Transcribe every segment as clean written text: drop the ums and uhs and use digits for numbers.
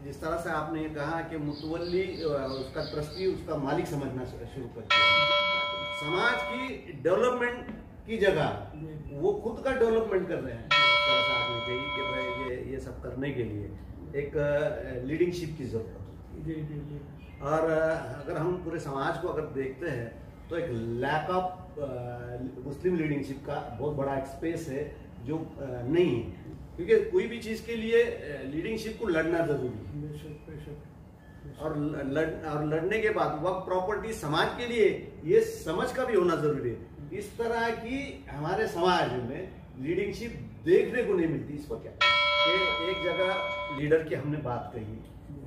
जिस तरह से आपने ये कहा कि मुतवल्ली उसका ट्रस्टी उसका मालिक समझना शुरू कर दिया, समाज की डेवलपमेंट की जगह वो खुद का डेवलपमेंट कर रहे हैं। इस तरह से आपने कही कि भाई ये सब करने के लिए एक लीडिंगशिप की जरूरत है। और अगर हम पूरे समाज को अगर देखते हैं तो एक लैक ऑफ मुस्लिम लीडिंगशिप का बहुत बड़ा एक स्पेस है जो नहीं है, क्योंकि कोई भी चीज़ के लिए लीडिंगशिप को लड़ना जरूरी है। और लड़ने के बाद वक्त प्रॉपर्टी समाज के लिए ये समझ का भी होना जरूरी है। इस तरह की हमारे समाज में लीडिंगशिप देखने को नहीं मिलती। इस पर क्या कि एक जगह लीडर की हमने बात कही,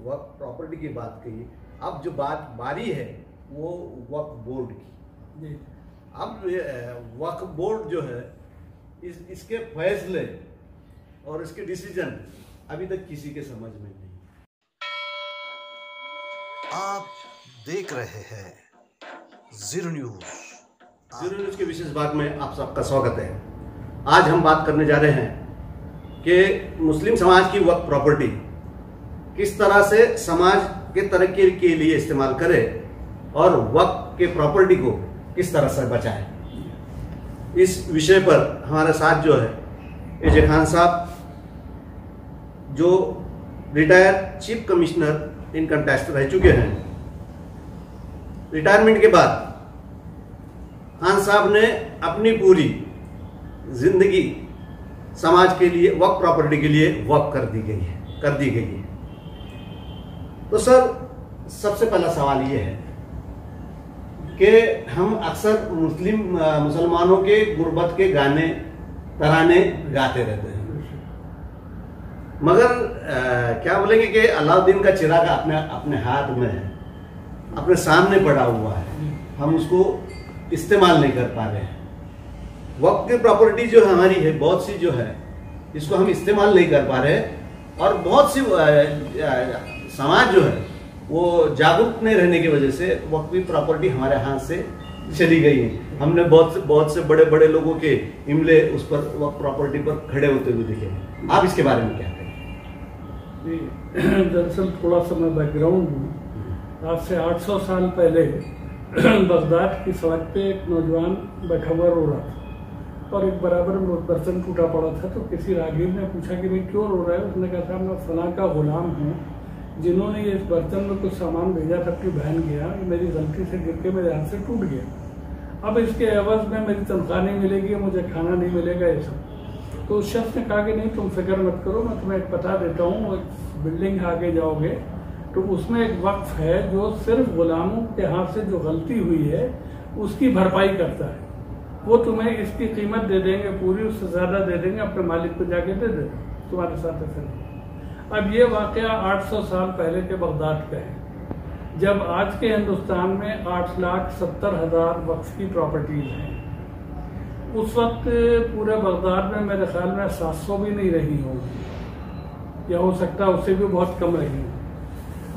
वक्त प्रॉपर्टी की बात कही, अब जो बात बारी है वो वक्फ बोर्ड की। अब वक्फ बोर्ड जो है इसके फैसले और इसके डिसीजन अभी तक किसी के समझ में नहीं। आप देख रहे हैं ज़ीरो न्यूज़। ज़ीरो न्यूज़ के विशेष भाग में आप सबका स्वागत है। आज हम बात करने जा रहे हैं कि मुस्लिम समाज की वक्फ प्रॉपर्टी किस तरह से समाज के तरक्की के लिए इस्तेमाल करे और वक्फ के प्रॉपर्टी को किस तरह से बचाए। इस विषय पर हमारे साथ जो है एजे खान साहब, जो retired chief commissioner income tax रह चुके हैं। रिटायरमेंट के बाद खान साहब ने अपनी पूरी जिंदगी समाज के लिए वक्फ प्रॉपर्टी के लिए वक्फ कर दी गई है। तो सर, सबसे पहला सवाल ये है कि हम अक्सर मुसलमानों के गुर्बत के गाने तराने गाते रहते हैं, मगर क्या बोलेंगे कि अलाउद्दीन का चिराग अपने हाथ में है, अपने सामने पड़ा हुआ है, हम उसको इस्तेमाल नहीं कर पा रहे हैं। वक्त की प्रॉपर्टी जो हमारी है बहुत सी जो है इसको हम इस्तेमाल नहीं कर पा रहे, और बहुत सी समाज जो है वो जागरूक नहीं रहने की वजह से वक्त की प्रॉपर्टी हमारे हाथ से चली गई है। हमने बहुत से बड़े बड़े लोगों के इमले उस पर वक्त प्रॉपर्टी पर खड़े होते हुए दिखे हैं। आप इसके बारे में क्या कहेंगे? दरअसल थोड़ा सा मैं बैकग्राउंड हूँ। आज से 800 साल पहले बगदाद की सड़क पे एक नौजवान बैठा हुआ रो रहा था और एक बराबर में बर्तन टूटा पड़ा था। तो किसी राहगीर ने पूछा कि भाई क्यों रो रहा है? उसने कहा था मैं फलां का गुलाम हूँ, जिन्होंने ये इस बर्तन में कुछ सामान भेजा था अपनी बहन गया, मेरी गलती से गिर के मेरे हाथ से टूट गया। अब इसके एवज में मेरी तनख्वाह नहीं मिलेगी, मुझे खाना नहीं मिलेगा, ये सब। तो उस शख्स ने कहा कि नहीं, तुम फिक्र मत करो, मैं तुम्हें एक पता देता हूँ, एक बिल्डिंग आगे जाओगे तो उसमें एक वक्फ है जो सिर्फ गुलामों के हाथ से जो गलती हुई है उसकी भरपाई करता है। वो तुम्हें इसकी कीमत दे देंगे पूरी, उससे ज़्यादा दे देंगे, अपने मालिक को जाके दे देंगे, तुम्हारे साथ ऐसा नहीं। अब ये वाक़या 800 साल पहले के बगदाद का है, जब आज के हिंदुस्तान में 8,70,000 वक्फ की प्रॉपर्टीज हैं। उस वक्त पूरे बगदाद में मेरे ख्याल में 700 भी नहीं रही होगी, या हो सकता है उससे भी बहुत कम रही हो।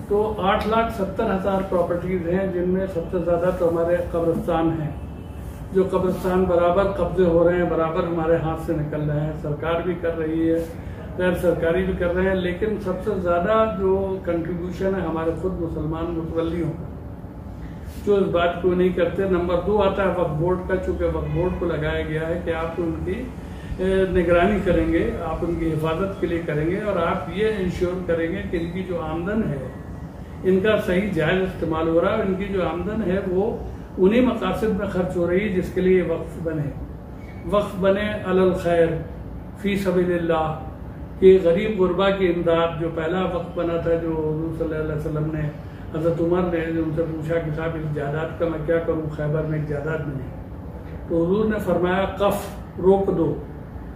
तो 8,70,000 प्रॉपर्टीज हैं, जिनमें सबसे ज़्यादा तो हमारे कब्रिस्तान हैं, जो कब्रिस्तान बराबर कब्जे हो रहे हैं, बराबर हमारे हाथ से निकल रहे हैं। सरकार भी कर रही है, गैर सरकारी भी कर रहे हैं, लेकिन सबसे ज़्यादा जो कंट्रीब्यूशन है हमारे खुद मुसलमान मुतवल्लियों का, जो इस बात को नहीं करते। नंबर 2 आता है वक्फ बोर्ड का। चूँकि वक्फ बोर्ड को लगाया गया है कि आप उनकी निगरानी करेंगे, आप उनकी हिफाजत के लिए करेंगे, और आप ये इंश्योर करेंगे कि इनकी जो आमदन है इनका सही जायज़ इस्तेमाल हो रहा है, इनकी जो आमदन है वो उन्हीं मकासद में खर्च हो रही है जिसके लिए वक्फ बने। वक्फ बने अलल खैर फ़ी सबीलिल्लाह, कि गरीब गुरबा की इमदाद। जो पहला वक्फ बना था, जो हुज़ूर सल्लल्लाहु अलैहि वसल्लम ने, हज़रत उमर ने उनसे पूछा कि साहब इस जायदाद का मैं क्या करूँ, खैबर में एक जायदाद मिली। तो हुज़ूर ने फरमाया कफ रोक दो,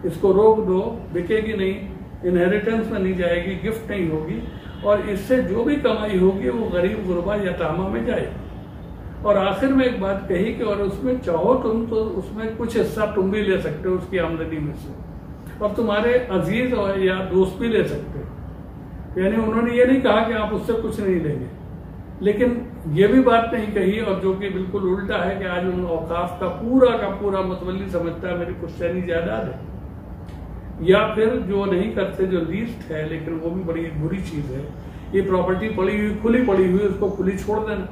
इसको रोक दो, बिकेगी नहीं, इनहेरिटेंस में नहीं जाएगी, गिफ्ट नहीं होगी, और इससे जो भी कमाई होगी वो गरीब गुरबा यतामा में जाएगी। और आखिर में एक बात कही कि और उसमें चाहो तुम तो उसमें कुछ हिस्सा तुम भी ले सकते हो उसकी आमदनी में से, और तुम्हारे अजीज और या दोस्त भी ले सकते हो। यानी उन्होंने ये नहीं कहा कि आप उससे कुछ नहीं लेंगे, लेकिन ये भी बात नहीं कही, और जो कि बिल्कुल उल्टा है कि आज उन औकाफ का पूरा मुतवल्ली समझता है मेरी पुश्तैनी जायदाद है, या फिर जो नहीं करते, जो लीस्ट है, लेकिन वो भी बड़ी बुरी चीज़ है। ये प्रॉपर्टी पड़ी हुई खुली पड़ी हुई उसको खुली छोड़ देना।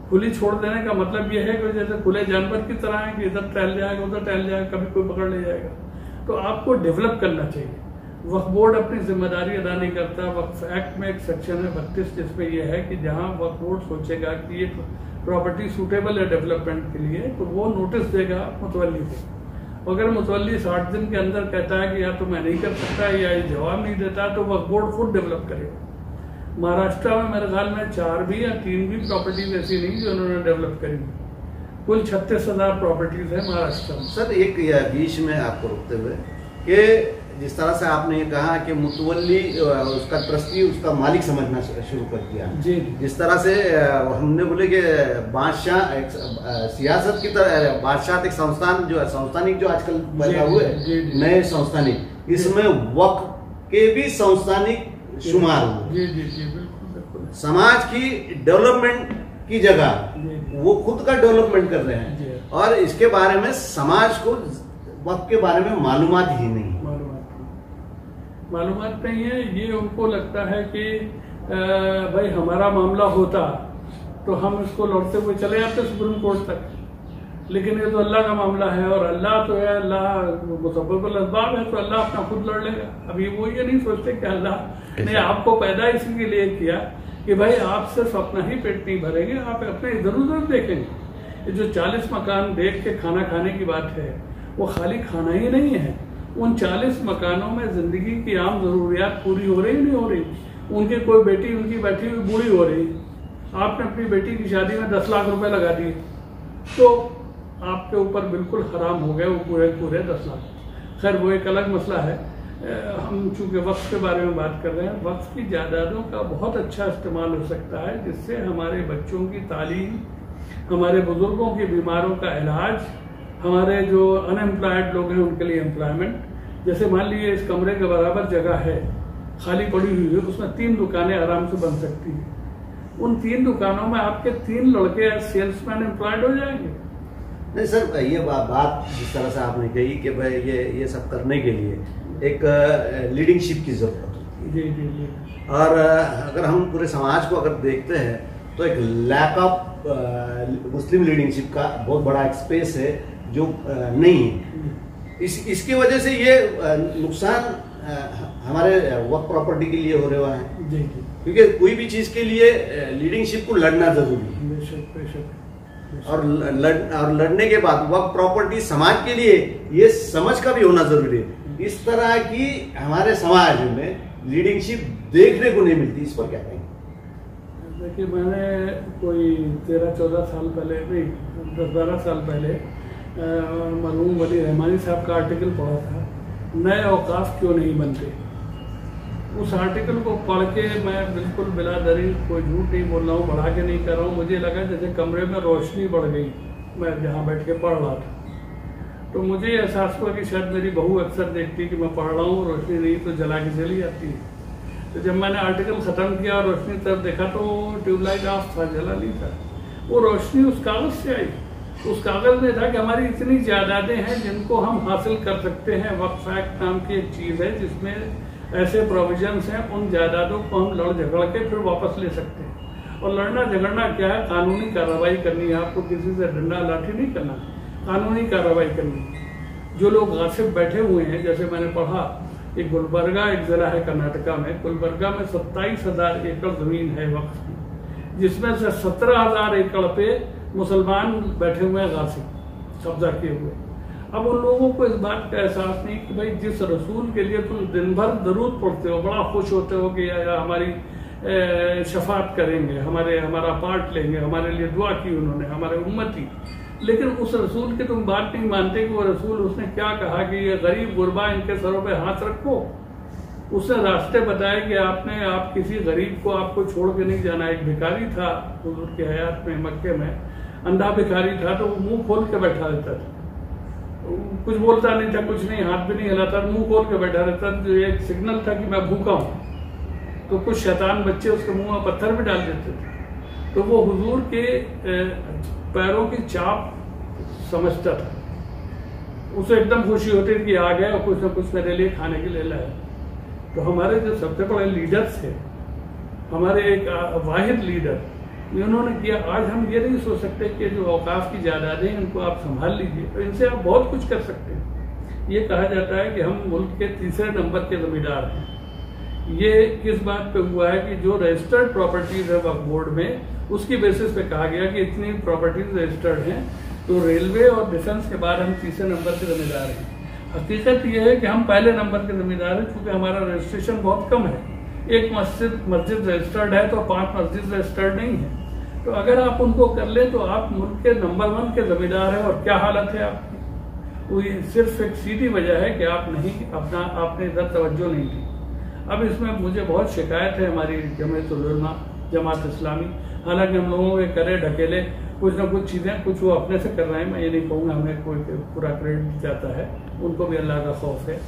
खुली छोड़ देने का मतलब ये है कि जैसे खुले जानवर की तरह है कि इधर टहल जाएगा उधर टहल जाएगा, कभी कोई पकड़ ले जाएगा। तो आपको डेवलप करना चाहिए। वक्फ बोर्ड अपनी जिम्मेदारी अदा नहीं करता। वक्फ एक्ट में एक सेक्शन है 32 जिसमें यह है कि जहां वक्फ बोर्ड सोचेगा कि ये प्रॉपर्टी सूटेबल है डेवलपमेंट के लिए तो वो नोटिस देगा मुतवल्ली को। अगर मुतवल्ली 60 दिन के अंदर कहता है कि या तो मैं नहीं कर सकता या ये जवाब नहीं देता तो वक्फ बोर्ड खुद डेवलप करेगा। महाराष्ट्र में मेरे ख्याल में 4 भी या 3 भी प्रॉपर्टीज ऐसी नहीं जो उन्होंने डेवलप करी। कुल 36,000 प्रॉपर्टीज है महाराष्ट्र में। सर एक बीच में आपको रोकते हुए कि जिस तरह से आपने ये कहा कि मुतवल्ली उसका ट्रस्टी उसका मालिक समझना शुरू कर दिया जी। जिस तरह से हमने बोले कि बादशाह सियासत की तरह बादशाह एक संस्थान जो है संस्थानिक जो आजकल पैदा हुए नए संस्थानिक इसमें वक्फ के भी संस्थानिक शुमार हुए। जी जी जी बिल्कुल बिल्कुल। समाज की डेवलपमेंट की जगह वो खुद का डेवलपमेंट कर रहे हैं और इसके बारे में समाज को वक्फ के बारे में मालूमात ही नहीं है। ये उनको लगता है कि भाई हमारा मामला होता तो हम इसको लड़ते हुए चले जाते सुप्रीम कोर्ट तक, लेकिन ये तो अल्लाह का मामला है और अल्लाह तो है, अल्लाह मुसब्बिबुल असबाब है तो अल्लाह अपना खुद लड़ लेगा। अभी वो ये नहीं सोचते कि अल्लाह ने आपको पैदा इसी के लिए किया कि भाई आप सिर्फ अपना ही पेट नहीं भरेंगे, आप अपने इधर उधर देखेंगे। ये जो 40 मकान देख के खाना खाने की बात है वो खाली खाना ही नहीं है। उन 40 मकानों में जिंदगी की आम जरूरियात पूरी हो रही नहीं हो रही। उनकी कोई बेटी उनकी बैठी हुई बूढ़ी हो रही, आपने अपनी बेटी की शादी में 10 लाख रुपए लगा दिए तो आपके ऊपर बिल्कुल हराम हो गए वो पूरे 10 लाख। खैर वो एक अलग मसला है। हम चूंकि वक्फ के बारे में बात कर रहे हैं, वक्फ की जायदादों का बहुत अच्छा इस्तेमाल हो सकता है जिससे हमारे बच्चों की तालीम, हमारे बुजुर्गों के बीमारों का इलाज, हमारे जो अनएम्प्लॉयड लोग हैं उनके लिए एम्प्लॉयमेंट। जैसे मान लीजिए इस कमरे के बराबर जगह है खाली पड़ी हुई है, उसमें 3 दुकानें आराम से बन सकती हैं। उन 3 दुकानों में आपके 3 लड़के सेल्समैन एम्प्लॉयड हो जाएंगे। नहीं सर ये बात जिस तरह से आपने कही कि भाई ये सब करने के लिए एक लीडिंगशिप की जरूरत होती है। जी जी जी। और अगर हम पूरे समाज को अगर देखते हैं तो एक लैक ऑफ मुस्लिम लीडिंगशिप का बहुत बड़ा एक स्पेस है जो नहीं है। इसकी वजह से ये नुकसान हमारे वक्फ प्रॉपर्टी के लिए हो रहा है। जी जी। क्योंकि कोई भी चीज के लिए लीडिंगशिप को लड़ना जरूरी है। बेशक बेशक। और लड़ने के बाद वक्फ प्रॉपर्टी समाज के लिए ये समझ का भी होना जरूरी है। इस तरह की हमारे समाज में लीडिंगशिप देखने को नहीं मिलती, इस पर क्या कहेंगे? देखिए मैंने कोई 13-14 साल पहले नहीं 10-12 साल पहले मरहूम वली रहमानी साहब का आर्टिकल पढ़ा था, नए औकाफ क्यों नहीं बनते। उस आर्टिकल को पढ़ के मैं बिल्कुल बिला दलील कोई झूठ नहीं बोल रहा हूँ, बढ़ा के नहीं कर रहा हूँ, मुझे लगा जैसे कमरे में रोशनी बढ़ गई मैं जहाँ बैठ के पढ़ रहा था। तो मुझे एहसास हुआ कि शायद मेरी बहू अक्सर देखती कि मैं पढ़ रहा हूँ, रोशनी नहीं तो जला के चली जाती है। तो जब मैंने आर्टिकल ख़त्म किया और रोशनी तरफ देखा तो ट्यूबलाइट ऑफ था, जला नहीं था। वो रोशनी उस कागज़ से आई। उस कागज़ में था कि हमारी इतनी जायदादें हैं जिनको हम हासिल कर सकते हैं। वक्फ एक्ट नाम की एक चीज़ है जिसमें ऐसे प्रोविजंस हैं, उन जायदादों को हम लड़ झगड़ के फिर वापस ले सकते हैं। और लड़ना झगड़ना क्या है, कानूनी कार्रवाई करनी है। आपको किसी से डंडा लाठी नहीं करना, कानूनी कार्रवाई करनी है। जो लोग गासिब बैठे हुए हैं, जैसे मैंने पढ़ा कि गुलबर्गा एक जिला है कर्नाटका में, गुलबर्गा में 27,000 एकड़ जमीन है वक्फ की, जिसमें से 17,000 एकड़ पे मुसलमान बैठे हुए हैं गासिब, कब्जा किए हुए। अब उन लोगों को इस बात का एहसास नहीं कि भाई जिस रसूल के लिए तुम दिन भर दरूद पढ़ते हो, बड़ा खुश होते हो कि हमारी शफात करेंगे, हमारा पार्ट लेंगे, हमारे लिए दुआ की उन्होंने, हमारे उम्मती, लेकिन उस रसूल की तुम बात नहीं मानते कि वो रसूल उसने क्या कहा कि ये गरीब गुरबा इनके सरों पे हाथ रखो। उसने रास्ते बताए कि आप किसी गरीब को आपको छोड़ के नहीं जाना। एक भिखारी था हुजूर की हयात में मक्के में, अंधा भिखारी था, तो वो मुंह खोल के बैठा रहता था, कुछ बोलता नहीं था, कुछ नहीं, हाथ भी नहीं हिलाता, मुंह खोल के बैठा रहता था। तो एक सिग्नल था कि मैं भूखा हूँ, तो कुछ शैतान बच्चे उसके मुंह में पत्थर भी डाल देते थे। तो वो हुजूर के पैरों की चाप समझता था, उसे एकदम खुशी होती थी कि आ गया और कुछ न कुछ मेरे लिए खाने के लिए लाया। तो हमारे जो सबसे बड़े लीडर्स थे हमारे एक वाहिद लीडर इन्होंने किया। आज हम ये नहीं सोच सकते कि जो औकाफ की जायदादें हैं इनको आप संभाल लीजिए, तो इनसे आप बहुत कुछ कर सकते हैं। ये कहा जाता है कि हम मुल्क के तीसरे नंबर के जमींदार हैं। ये किस बात पे हुआ है कि जो रजिस्टर्ड प्रॉपर्टीज है वक्फ बोर्ड में, उसकी बेसिस पे कहा गया कि इतनी प्रॉपर्टीज रजिस्टर्ड हैं, तो रेलवे और डिफेंस के बाद हम तीसरे नंबर के जमींदार हैं। हकीकत ये है कि हम पहले नंबर के जमींदार हैं, क्योंकि हमारा रजिस्ट्रेशन बहुत कम है। एक मस्जिद रजिस्टर्ड है तो 5 मस्जिद रजिस्टर्ड नहीं है। तो अगर आप उनको कर लें तो आप मुल्क के नंबर 1 के जमींदार हैं। और क्या हालत है आपकी? वो सिर्फ एक सीधी वजह है कि आपने इधर तवज्जो नहीं दी। अब इसमें मुझे बहुत शिकायत है हमारी जमात इस्लामी, हालांकि हम लोगों के करे ढकेले कुछ ना कुछ चीज़ें कुछ वो अपने से कर रहे हैं। मैं ये नहीं कहूँगा हमें कोई पूरा क्रेडिट जाता है, उनको भी अल्लाह का खौफ है।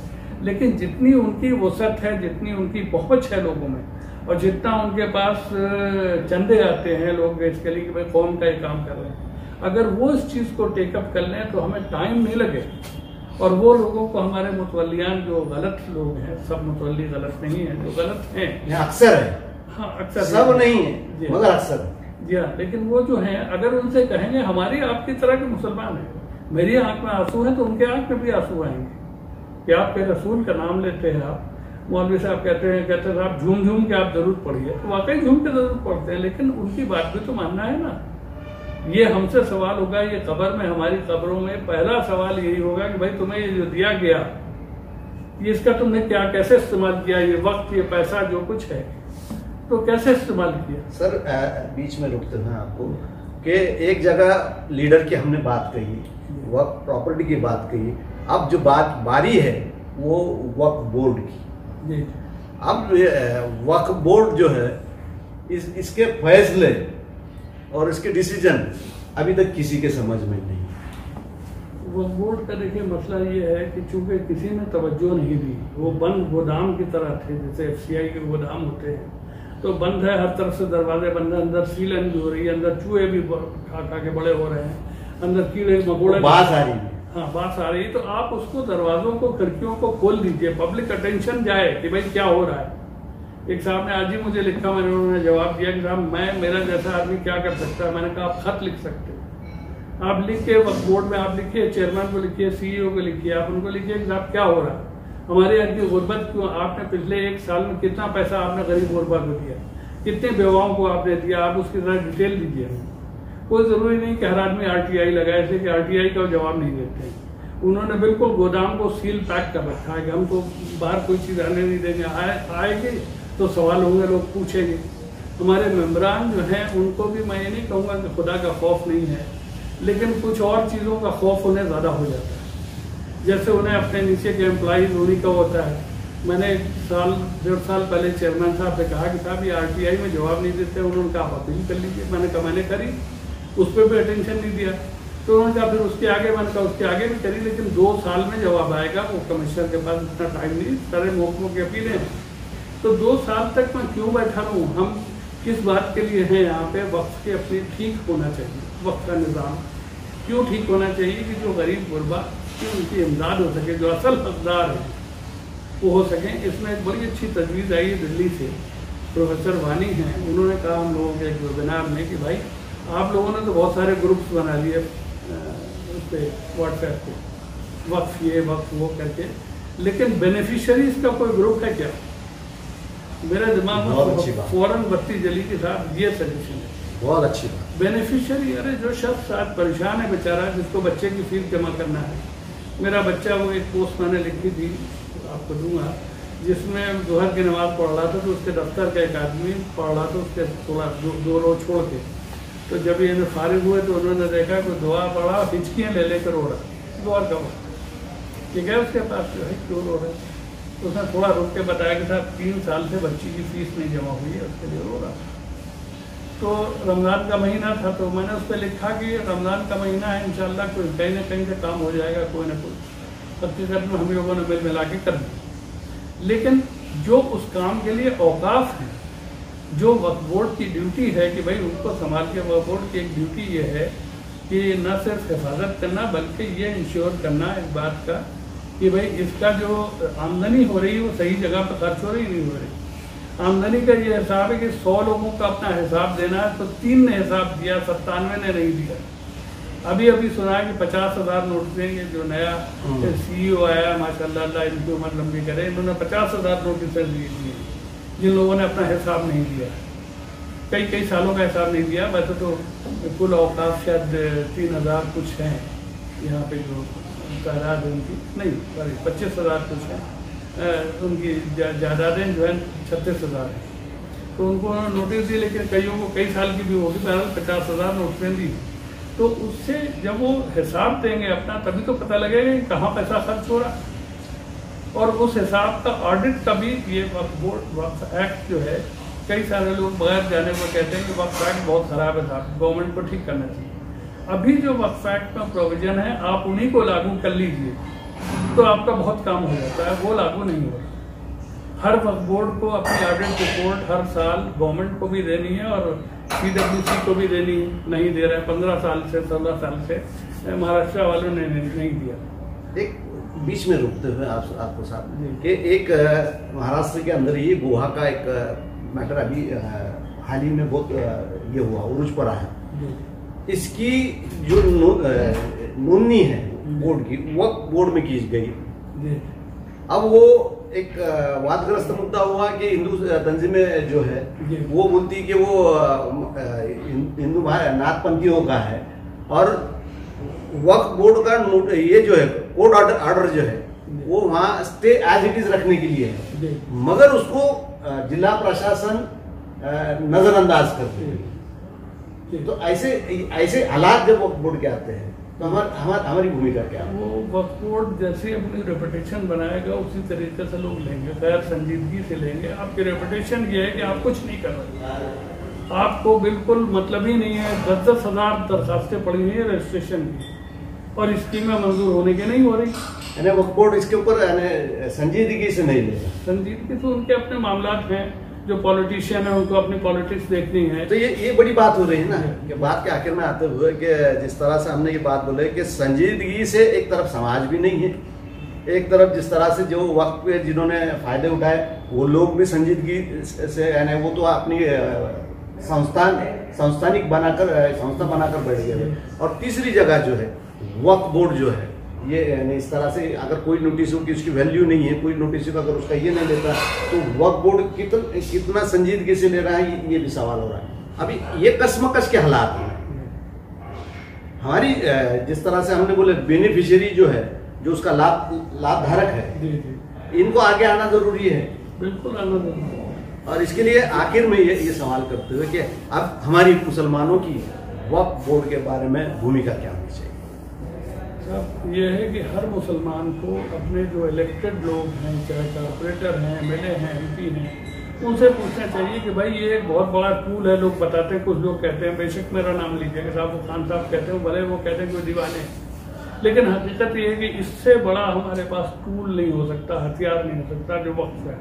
लेकिन जितनी उनकी वसअत है, जितनी उनकी पहुँच है लोगों में, और जितना उनके पास चंदे आते हैं लोग इसके लिए कि भाई कौन का ये काम कर रहे हैं, अगर वो इस चीज़ को टेकअप कर लें तो हमें टाइम नहीं लगे। और वो लोगों को हमारे मुतवल्लियान जो गलत लोग हैं, सब मुतवल्ली गलत नहीं है, जो गलत हैं अक्सर है, हाँ अक्सर सब नहीं है मगर अक्सर, जी हाँ, लेकिन वो जो हैं अगर उनसे कहेंगे हमारी आपकी तरह के मुसलमान हैं, मेरी आंख में आंसू हैं तो उनके आंख में भी आंसू आएंगे कि आपके रसूल का नाम लेते हैं आप। मौलवी साहब कहते हैं साहब झूम झूम के आप जरूर पढ़िए, तो वाकई झूम के जरूर पढ़ते हैं, लेकिन उनकी बात भी तो मानना है ना। ये हमसे सवाल होगा, ये कब्र में, हमारी कब्रों में पहला सवाल यही होगा कि भाई तुम्हें ये जो दिया गया, ये इसका तुमने क्या कैसे इस्तेमाल किया, ये वक्त, ये पैसा जो कुछ है, तो कैसे इस्तेमाल किया। सर बीच में रुकते हैं आपको कि एक जगह लीडर की हमने बात कही, वक्फ प्रॉपर्टी की बात कही, अब जो बात बारी है वो वक्फ बोर्ड की। अब वक्फ बोर्ड जो है इसके फैसले और इसके डिसीजन अभी तक किसी के समझ में नहीं। वो बोर्ड का देखिए मसला ये है कि चूंकि किसी ने तवज्जो नहीं दी, वो बंद गोदाम की तरह थे, जैसे FCI के गोदाम होते हैं, तो बंद है, हर तरफ से दरवाजे बंद है, अंदर सीलन भी हो रही है, अंदर चूहे भी खा के बड़े हो रहे हैं, अंदर कीड़े मकोड़े, बात आ रही है, हाँ बात आ रही है। तो आप उसको दरवाजों को खिड़कियों को खोल दीजिए, पब्लिक अटेंशन जाए कि भाई क्या हो रहा है। एक साहब ने आज ही मुझे लिखा, मैंने उन्होंने जवाब दिया कि साहब मेरा जैसा आदमी क्या कर सकता है। मैंने कहा आप खत लिख सकते हो, आप लिख के वक्फ बोर्ड में आप लिखिए, चेयरमैन को लिखिए, CEO को लिखिए, आप उनको लिखिए कि साहब क्या हो रहा है, हमारे यहाँ की गुर्बत क्यों, आपने पिछले 1 साल में कितना पैसा आपने गरीब गुरबा को दिया, कितने बेवाओं को आपने दिया, आप उसकी तरह डिटेल दीजिए। कोई जरूरी नहीं कि हर आदमी RTI लगाए, इसलिए कि RTI का जवाब नहीं देते हैं। उन्होंने बिल्कुल गोदाम को सील पैक कर रखा है कि हमको बाहर कोई चीज़ आने नहीं देंगे, आएगी तो सवाल होंगे, लोग पूछेंगे। हमारे मेम्बरान जो हैं उनको भी मैं ये नहीं कहूँगा कि खुदा का खौफ नहीं है, लेकिन कुछ और चीज़ों का खौफ उन्हें ज़्यादा हो जाता है। जैसे उन्हें अपने नीचे के एम्प्लॉइज उन्हीं का होता है। मैंने 1.5 साल पहले चेयरमैन साहब से कहा कि साहब ये RTI में जवाब नहीं देते, उन्होंने कहा आप अपील कर लीजिए। मैंने कहा मैंने करी, उस पर भी अटेंशन नहीं दिया, तो उन्होंने कहा फिर उसके आगे, मैंने कहा उसके आगे भी करी, लेकिन 2 साल में जवाब आएगा, वो कमिश्नर के पास इतना टाइम नहीं, सारे महकमों की अपीलें हैं, तो 2 साल तक मैं क्यों बैठा रहूँ। हम किस बात के लिए हैं यहाँ पे, वक्त के अपने ठीक होना चाहिए, वक्त का निज़ाम क्यों ठीक होना चाहिए कि जो गरीब गुरबा की उनकी इमदाद हो सके, जो असल हकदार है वो हो सकें। इसमें एक बड़ी अच्छी तजवीज़ आई दिल्ली से, प्रोफेसर वानी हैं, उन्होंने कहा हम लोगों के एक वेबिनार में कि भाई आप लोगों ने तो बहुत सारे ग्रुप्स बना लिए उस पर WhatsApp पे, वक्फ ये वक्फ वो करके, लेकिन बेनिफिशरीज का कोई ग्रुप है क्या? मेरे दिमाग में फौरन बत्ती जली के साथ ये सजेशन है, बहुत अच्छी बात। बेनिफिशियरी, अरे जो शख्स आज परेशान है बेचारा, जिसको बच्चे की फीस जमा करना है। मेरा बच्चा, वो एक पोस्ट मैंने लिखी थी आपको दूंगा, जिसमें जोहर की नमाज़ पढ़ रहा था, तो उसके दफ्तर का एक आदमी पढ़ रहा था, उसके थोड़ा 2 रोज छोड़ के, तो जब ये फारिग हुए तो उन्होंने देखा कि दुआ पढ़ा, हिचकियाँ ले लेकर रो रहा, दुआ का वक्त, ठीक है उसके पास जो है क्यों रो रहा है, तो उसने थोड़ा रुक के बताया कि साहब 3 साल से बच्ची की फीस नहीं जमा हुई है, उसके लिए रो रहा। तो रमज़ान का महीना था, तो मैंने उस पर लिखा कि रमज़ान का महीना है, इंशाअल्लाह कोई कहीं ना कहीं से काम हो जाएगा, कोई ना कोई। हकीकत में हम लोगों ने मिल मिला के कर दिया, लेकिन जो उस काम के लिए औकाफ है, जो वक्फ बोर्ड की ड्यूटी है कि भाई उनको संभाल के, वक्फ बोर्ड की एक ड्यूटी ये है कि न सिर्फ हिफाजत करना बल्कि ये इंश्योर करना इस बात का कि भाई इसका जो आमदनी हो रही है वो सही जगह पर खर्च हो रही नहीं हो रही। आमदनी का ये हिसाब है कि 100 लोगों का अपना हिसाब देना है, तो 3 ने हिसाब दिया, 97 ने नहीं दिया। अभी अभी सुना है कि 50,000 नोट देंगे। जो नया CEO आया माशाल्लाह, अल्लाह इनकी उम्र लंबी करे, इन्होंने 50,000 नोटिस दिए जिन लोगों ने अपना हिसाब नहीं दिया, कई सालों का हिसाब नहीं दिया। वैसे तो कुल औकात शायद 3,000 कुछ हैं यहाँ पे, जो तादाद है उनकी नहीं, सॉरी 25,000 कुछ है। उनकी जायदादें जो है 36,000 हैं। तो उनको नोटिस दी, लेकिन कईयों को कई साल की भी होगी, बहरहाल 50,000 नोटिस दी। तो उससे जब वो हिसाब देंगे अपना, तभी तो पता लगेगा कि कहाँ पैसा खर्च हो रहा। और उस हिसाब का ऑडिट का भी ये वक्फ एक्ट जो है, कई सारे लोग बगैर जाने को कहते हैं कि वक्फ एक्ट बहुत खराब है साहब, गवर्नमेंट को ठीक करना चाहिए। अभी जो वक्फ एक्ट में प्रोविजन है, आप उन्हीं को लागू कर लीजिए तो आपका बहुत काम हो जाता है। वो लागू नहीं हो रहा। हर वक्फ बोर्ड को अपनी ऑडिट रिपोर्ट हर साल गवर्नमेंट को भी देनी है और CWC को भी देनी है, नहीं दे रहे हैं 15 साल से, 16 साल से महाराष्ट्र वालों ने नहीं दिया। एक बीच में रुकते हुए आपको साहब कि एक महाराष्ट्र के अंदर ही गोवा का एक मैटर अभी हाल ही में बहुत ये हुआ, उरुज पर आया। इसकी जो नोंदनी है बोर्ड की, वक्फ बोर्ड में की गई। अब वो एक वादग्रस्त मुद्दा हुआ कि हिंदू तंजीमें जो है वो बोलती कि वो हिंदू नाथपंथियों का है, और वक्फ बोर्ड का ये जो है कोर्ट ऑर्डर जो है वो वहाँ स्टे एज इट इज रखने के लिए है, मगर उसको जिला प्रशासन नजरअंदाज करते हैं। तो ऐसे हालात जब वक्फ बोर्ड के आते हैं तो हमारी भूमिका क्या है? वो वक्फ बोर्ड जैसे अपनी रेपुटेशन बनाएगा उसी तरीके से लोग लेंगे, गैर संजीदगी से लेंगे। आपकी रेपुटेशन ये है कि आप कुछ नहीं कर रहे, आपको बिल्कुल मतलब ही नहीं है। 10-10 हज़ार दरखास्तें पड़ी हुई है रजिस्ट्रेशन की, और स्कीमें मंजूर होने की नहीं हो रही। यानी वक्फ बोर्ड इसके ऊपर संजीदगी से नहीं लेगा। संजीदगी तो उनके अपने मामलात हैं, जो पॉलिटिशियन है उनको अपनी पॉलिटिक्स देखनी है। तो ये बड़ी बात हो रही है ना कि बात के आखिर में आते हुए कि जिस तरह से हमने ये बात बोले कि संजीदगी से एक तरफ समाज भी नहीं है, एक तरफ जिस तरह से जो वक्त पे जिन्होंने फायदे उठाए वो लोग भी संजीदगी से, यानी वो तो अपनी संस्थानिक संस्था बनाकर बैठ गए। और तीसरी जगह जो है वक्फ बोर्ड जो है, ये यानी इस तरह से अगर कोई नोटिस हो कि उसकी वैल्यू नहीं है, कोई नोटिस हो अगर उसका ये नहीं लेता, तो वक्फ बोर्ड कितना संजीदगी से ले रहा है, ये भी सवाल हो रहा है। अभी ये कशमकश के हालात हैं हमारी, जिस तरह से हमने बोले बेनिफिशियरी जो है, जो उसका लाभधारक है, इनको आगे आना जरूरी है। बिल्कुल आना जरूरी है। और इसके लिए आखिर में ये सवाल करते हुए कि अब हमारी मुसलमानों की वक्फ बोर्ड के बारे में भूमिका क्या होनी चाहिए? ये है कि हर मुसलमान को अपने जो इलेक्टेड लोग हैं, चाहे कॉर्पोरेटर हैं, MLA हैं, MP हैं, उनसे पूछना चाहिए कि भाई ये एक बहुत बड़ा टूल है। लोग बताते हैं, कुछ लोग कहते हैं, बेशक मेरा नाम लीजिए कि साहब वो खान साहब कहते हैं, भले वो कहते हैं कोई दीवाने, लेकिन हकीकत ये है कि इससे बड़ा हमारे पास टूल नहीं हो सकता, हथियार नहीं हो सकता जो वक्फ है।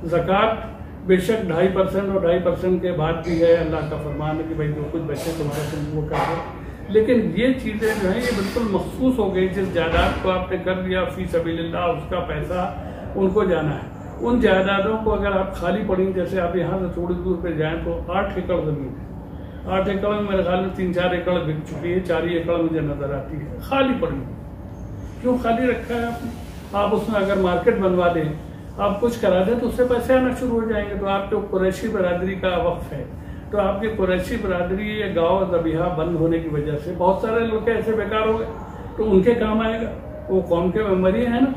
ज़कात बेशक 2.5% और 2.5% के बाद भी है, अल्लाह का फरमान है कि भाई जो कुछ बच्चे तुम्हारे तुम वो कर दो, लेकिन ये चीज़ें जो हैं ये बिल्कुल मखसूस हो गई। जिस जायदाद को आपने कर दिया फी सबिलिल्लाह, उसका पैसा उनको जाना है। उन जायदादों को अगर आप खाली पड़ी, जैसे आप यहाँ से थोड़ी दूर पे जाएं तो 8 एकड़ ज़मीन है, 8 एकड़ में मेरे ख्याल में 3-4 एकड़ बिक चुकी है, 4 एकड़ मुझे नजर आती है खाली पड़ी। क्यों खाली रखा है आपने? आप उसमें अगर मार्केट बनवा दें, आप कुछ करा दें तो उससे पैसे आना शुरू हो जाएंगे। तो आपके कुरैशी बरादरी का वक्फ है, तो आपकी कुरैशी बरादरी ये गाँव दबिहा बंद होने की वजह से बहुत सारे लोग ऐसे बेकार हो गए, तो उनके काम आएगा, वो कौम के मेम्बर ही है ना।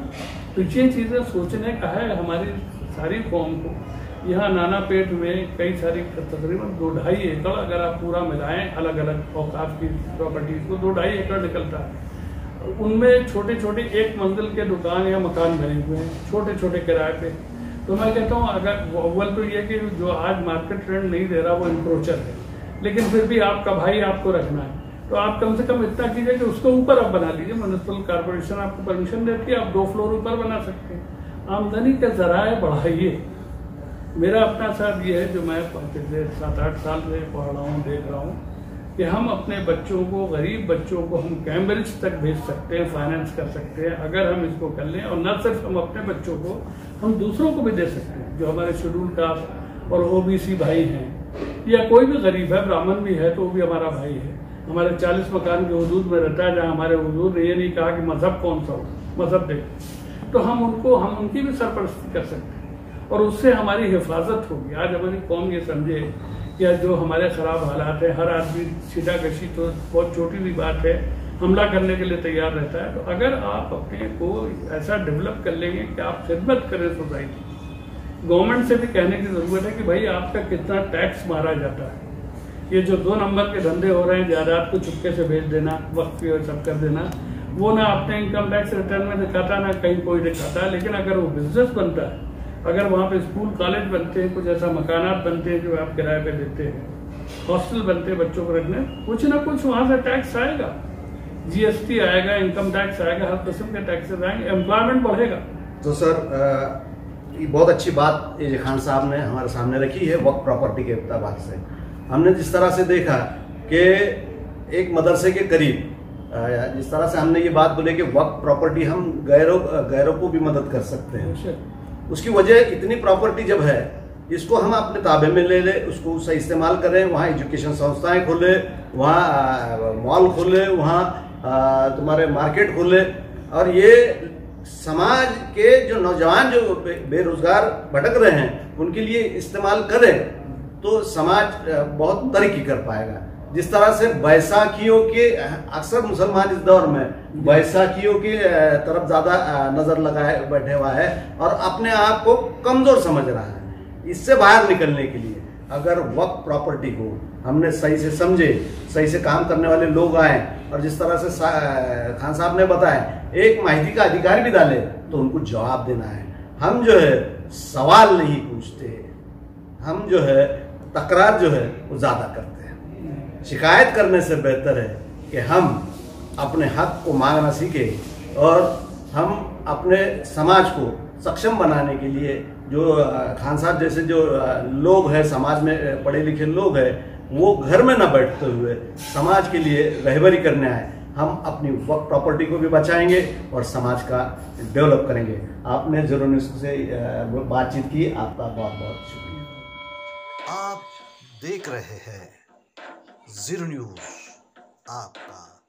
तो ये चीज़ें सोचने का है हमारी सारी कौम को। यहाँ नानापेट में कई सारी तकरीबन 2-2.5 एकड़ अगर आप पूरा मिलाएं अलग अलग औकात की प्रॉपर्टीज को, 2-2.5 एकड़ निकलता है। उनमें छोटे छोटे 1 मंजिल के दुकान या मकान बने हुए हैं, छोटे छोटे किराए पे। तो मैं कहता हूँ अगर अव्वल तो ये कि जो आज मार्केट ट्रेंड नहीं दे रहा वो इंक्रोचर है, लेकिन फिर भी आपका भाई आपको रखना है, तो आप कम से कम इतना कीजिए कि उसको ऊपर आप बना लीजिए। म्युनिसिपल कॉर्पोरेशन आपको परमिशन देती है, आप 2 फ्लोर ऊपर बना सकते हैं। आमदनी के जराए बढ़ाइए। मेरा अपना साथ ये है, जो मैं पिछले 7-8 साल से पढ़ रहा हूँ, देख रहा हूँ कि हम अपने बच्चों को, गरीब बच्चों को हम कैम्ब्रिज तक भेज सकते हैं, फाइनेंस कर सकते हैं अगर हम इसको कर लें। और न सिर्फ हम अपने बच्चों को, हम दूसरों को भी दे सकते हैं जो हमारे शेड्यूल कास्ट और OBC भाई हैं, या कोई भी गरीब है, ब्राह्मण भी है तो वो भी हमारा भाई है। हमारे 40 मकान के हुदूद में रहता है, जहाँ हमारे हुदूद ने ये नहीं कहा कि मजहब कौन सा हो, मजहब देख, तो हम उनकी भी सरपरस्ती कर सकते हैं और उससे हमारी हिफाजत होगी। आज हमारी कौम ये समझे कि जो हमारे ख़राब हालात है, हर आदमी सीधाकशी तो बहुत छोटी सी बात है, हमला करने के लिए तैयार रहता है। तो अगर आप अपने को ऐसा डेवलप कर लेंगे कि आप खिदमत करें सोसाइटी, गवर्नमेंट से भी कहने की ज़रूरत है कि भाई आपका कितना टैक्स मारा जाता है। ये जो 2 नंबर के धंधे हो रहे हैं, जायदाद को चुपके से बेच देना, वक्त पे सब कर देना, वो ना अपने इनकम टैक्स रिटर्न में दिखाता, ना कहीं कोई दिखाता है। लेकिन अगर वो बिजनेस बनता है, अगर वहाँ पे स्कूल कॉलेज बनते हैं, कुछ ऐसा मकानात बनते हैं जो आप किराए पे देते हैं, हॉस्टल बनते हैं बच्चों को रखने, कुछ ना कुछ वहाँ से टैक्स आएगा, GST आएगा, इनकम टैक्स आएगा, हर किस्म के टैक्सेस आएंगे, एम्प्लॉयमेंट बढ़ेगा। तो सर ये बहुत अच्छी बात ये खान साहब ने हमारे सामने रखी है वक्फ प्रॉपर्टी के एतबार से। हमने जिस तरह से देखा कि एक मदरसे के करीब, जिस तरह से हमने ये बात बोले कि वक्फ प्रॉपर्टी हम गैरों को भी मदद कर सकते हैं, उसकी वजह इतनी प्रॉपर्टी जब है, इसको हम अपने ताबे में ले ले, उसको सही इस्तेमाल करें, वहाँ एजुकेशन संस्थाएं खोले, वहाँ मॉल खोले, वहाँ तुम्हारे मार्केट खोले, और ये समाज के जो नौजवान जो बेरोजगार भटक रहे हैं उनके लिए इस्तेमाल करें तो समाज बहुत तरक्की कर पाएगा। जिस तरह से बैसाखियों के, अक्सर मुसलमान इस दौर में बैसाखियों की तरफ ज्यादा नजर लगाए बैठे हुआ है और अपने आप को कमजोर समझ रहा है, इससे बाहर निकलने के लिए अगर वक्फ प्रॉपर्टी को हमने सही से समझे, सही से काम करने वाले लोग आए, और जिस तरह से खान साहब ने बताया एक माहिती का अधिकार भी डाले, तो उनको जवाब देना है। हम जो है सवाल नहीं पूछते, हम जो है तकरार जो है वो ज्यादा करते हैं। शिकायत करने से बेहतर है कि हम अपने हक को मांगना सीखें और हम अपने समाज को सक्षम बनाने के लिए, जो खान साहब जैसे जो लोग हैं, समाज में पढ़े लिखे लोग हैं, वो घर में न बैठते हुए समाज के लिए रहबरी करने आए। हम अपनी वक्फ प्रॉपर्टी को भी बचाएंगे और समाज का डेवलप करेंगे। आपने ज़ीरो न्यूज़ से बातचीत की, आपका बहुत बहुत शुक्रिया। आप देख रहे हैं ज़ीरो न्यूज़, आपका